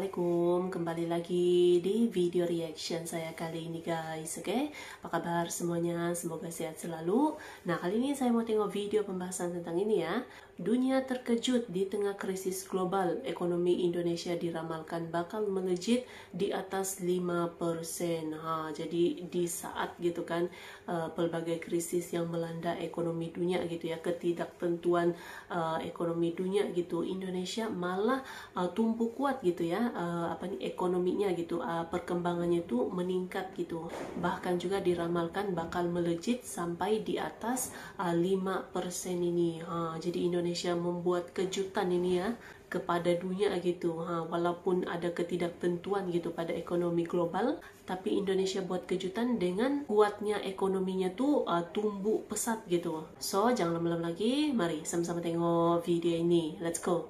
Assalamualaikum, kembali lagi di video reaction saya kali ini guys. Oke, apa kabar semuanya? Semoga sehat selalu. Nah, kali ini saya mau tengok video pembahasan tentang ini ya. Dunia terkejut di tengah krisis global. Ekonomi Indonesia diramalkan bakal melejit di atas 5%. Jadi di saat gitu kan pelbagai krisis yang melanda ekonomi dunia gitu ya, ketidaktentuan ekonomi dunia gitu, Indonesia malah tumbuh kuat gitu ya, ekonominya gitu, perkembangannya itu meningkat gitu, bahkan juga diramalkan bakal melejit sampai di atas 5% ini. Jadi Indonesia membuat kejutan ini ya kepada dunia gitu, walaupun ada ketidaktentuan gitu pada ekonomi global, tapi Indonesia buat kejutan dengan kuatnya ekonominya tuh tumbuh pesat gitu. So jangan lama-lama lagi, mari sama-sama tengok video ini. Let's go.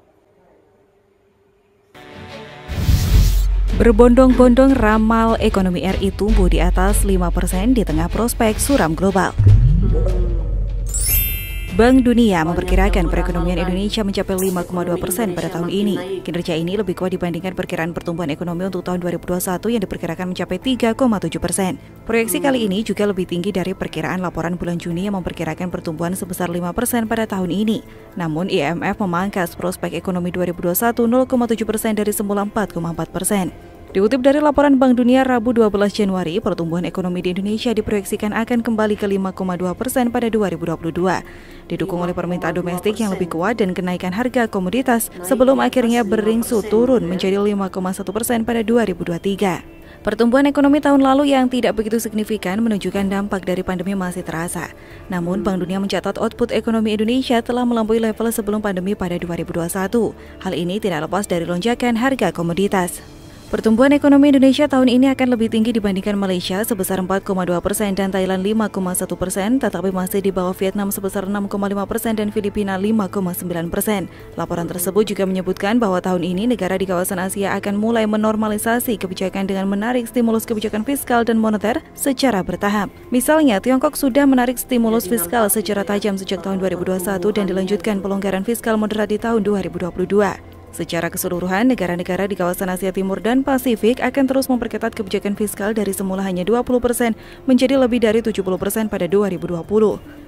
Berbondong-bondong ramal ekonomi RI tumbuh di atas 5% di tengah prospek suram global. Bank Dunia memperkirakan perekonomian Indonesia mencapai 5,2% pada tahun ini. Kinerja ini lebih kuat dibandingkan perkiraan pertumbuhan ekonomi untuk tahun 2021 yang diperkirakan mencapai 3,7%. Proyeksi kali ini juga lebih tinggi dari perkiraan laporan bulan Juni yang memperkirakan pertumbuhan sebesar 5% pada tahun ini. Namun IMF memangkas prospek ekonomi 2021 0,7% dari semula 4,4%. Dikutip dari laporan Bank Dunia Rabu 12 Januari, pertumbuhan ekonomi di Indonesia diproyeksikan akan kembali ke 5,2% pada 2022, didukung oleh permintaan domestik yang lebih kuat dan kenaikan harga komoditas sebelum akhirnya beringsut turun menjadi 5,1% pada 2023. Pertumbuhan ekonomi tahun lalu yang tidak begitu signifikan menunjukkan dampak dari pandemi masih terasa. Namun, Bank Dunia mencatat output ekonomi Indonesia telah melampaui level sebelum pandemi pada 2021. Hal ini tidak lepas dari lonjakan harga komoditas. Pertumbuhan ekonomi Indonesia tahun ini akan lebih tinggi dibandingkan Malaysia sebesar 4,2% dan Thailand 5,1%, tetapi masih di bawah Vietnam sebesar 6,5% dan Filipina 5,9%. Laporan tersebut juga menyebutkan bahwa tahun ini negara di kawasan Asia akan mulai menormalisasi kebijakan dengan menarik stimulus kebijakan fiskal dan moneter secara bertahap. Misalnya, Tiongkok sudah menarik stimulus fiskal secara tajam sejak tahun 2021 dan dilanjutkan pelonggaran fiskal moderat di tahun 2022. Secara keseluruhan, negara-negara di kawasan Asia Timur dan Pasifik akan terus memperketat kebijakan fiskal dari semula hanya 20% menjadi lebih dari 70% pada 2020.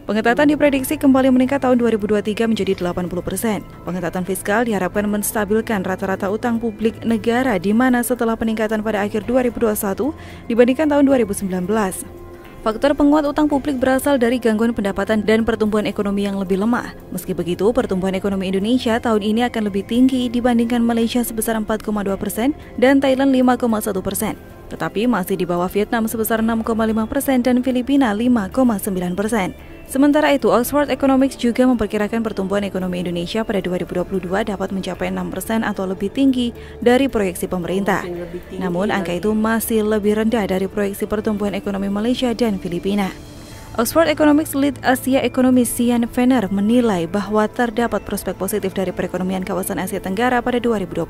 Pengetatan diprediksi kembali meningkat tahun 2023 menjadi 80%. Pengetatan fiskal diharapkan menstabilkan rata-rata utang publik negara di mana setelah peningkatan pada akhir 2021 dibandingkan tahun 2019. Faktor penguat utang publik berasal dari gangguan pendapatan dan pertumbuhan ekonomi yang lebih lemah. Meski begitu, pertumbuhan ekonomi Indonesia tahun ini akan lebih tinggi dibandingkan Malaysia sebesar 4,2% dan Thailand 5,1%. Tetapi masih di bawah Vietnam sebesar 6,5% dan Filipina 5,9%. Sementara itu, Oxford Economics juga memperkirakan pertumbuhan ekonomi Indonesia pada 2022 dapat mencapai 6% atau lebih tinggi dari proyeksi pemerintah. Namun, angka itu masih lebih rendah dari proyeksi pertumbuhan ekonomi Malaysia dan Filipina. Oxford Economics Lead Asia Ekonomis Sian Fenner menilai bahwa terdapat prospek positif dari perekonomian kawasan Asia Tenggara pada 2022.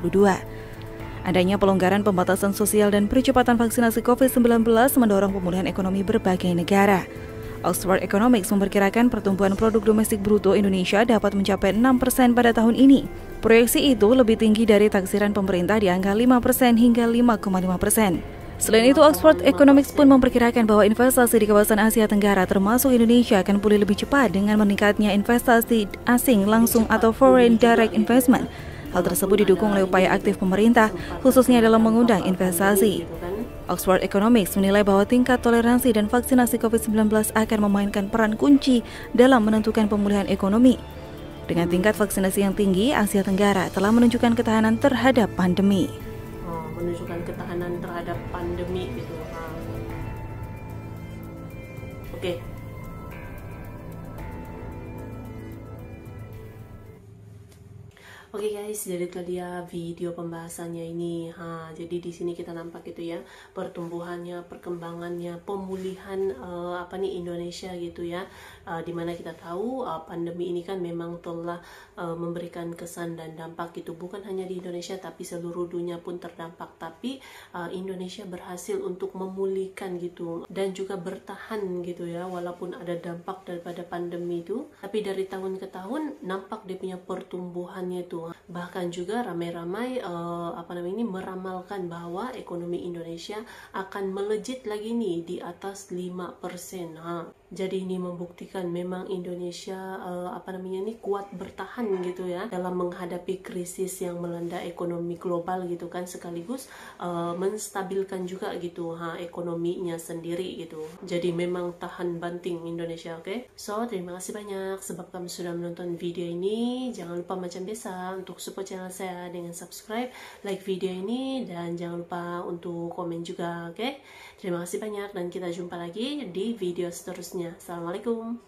Adanya pelonggaran pembatasan sosial dan percepatan vaksinasi COVID-19 mendorong pemulihan ekonomi berbagai negara. Oxford Economics memperkirakan pertumbuhan produk domestik bruto Indonesia dapat mencapai 6% pada tahun ini. Proyeksi itu lebih tinggi dari taksiran pemerintah di angka 5% hingga 5,5%. Selain itu, Oxford Economics pun memperkirakan bahwa investasi di kawasan Asia Tenggara termasuk Indonesia akan pulih lebih cepat dengan meningkatnya investasi asing langsung atau foreign direct investment. Hal tersebut didukung oleh upaya aktif pemerintah, khususnya dalam mengundang investasi. Oxford Economics menilai bahwa tingkat toleransi dan vaksinasi COVID-19 akan memainkan peran kunci dalam menentukan pemulihan ekonomi. Dengan tingkat vaksinasi yang tinggi, Asia Tenggara telah menunjukkan ketahanan terhadap pandemi. Menunjukkan ketahanan terhadap pandemi gitu. Oke. Oke guys, jadi itu dia video pembahasannya ini. Jadi di sini kita nampak gitu ya, pertumbuhannya, perkembangannya, pemulihan Indonesia gitu ya. Dimana kita tahu pandemi ini kan memang telah memberikan kesan dan dampak gitu, bukan hanya di Indonesia tapi seluruh dunia pun terdampak. Tapi Indonesia berhasil untuk memulihkan gitu dan juga bertahan gitu ya, walaupun ada dampak daripada pandemi itu. Tapi dari tahun ke tahun nampak dia punya pertumbuhannya itu gitu. Bahkan juga ramai-ramai meramalkan bahwa ekonomi Indonesia akan melejit lagi nih di atas 5%. Jadi ini membuktikan memang Indonesia kuat bertahan gitu ya dalam menghadapi krisis yang melanda ekonomi global gitu kan, sekaligus menstabilkan juga gitu ekonominya sendiri gitu. Jadi memang tahan banting Indonesia, oke? So, terima kasih banyak sebab kamu sudah menonton video ini. Jangan lupa macam biasa untuk support channel saya dengan subscribe, like video ini, dan jangan lupa untuk komen juga, oke? Terima kasih banyak dan kita jumpa lagi di video seterusnya. Assalamualaikum.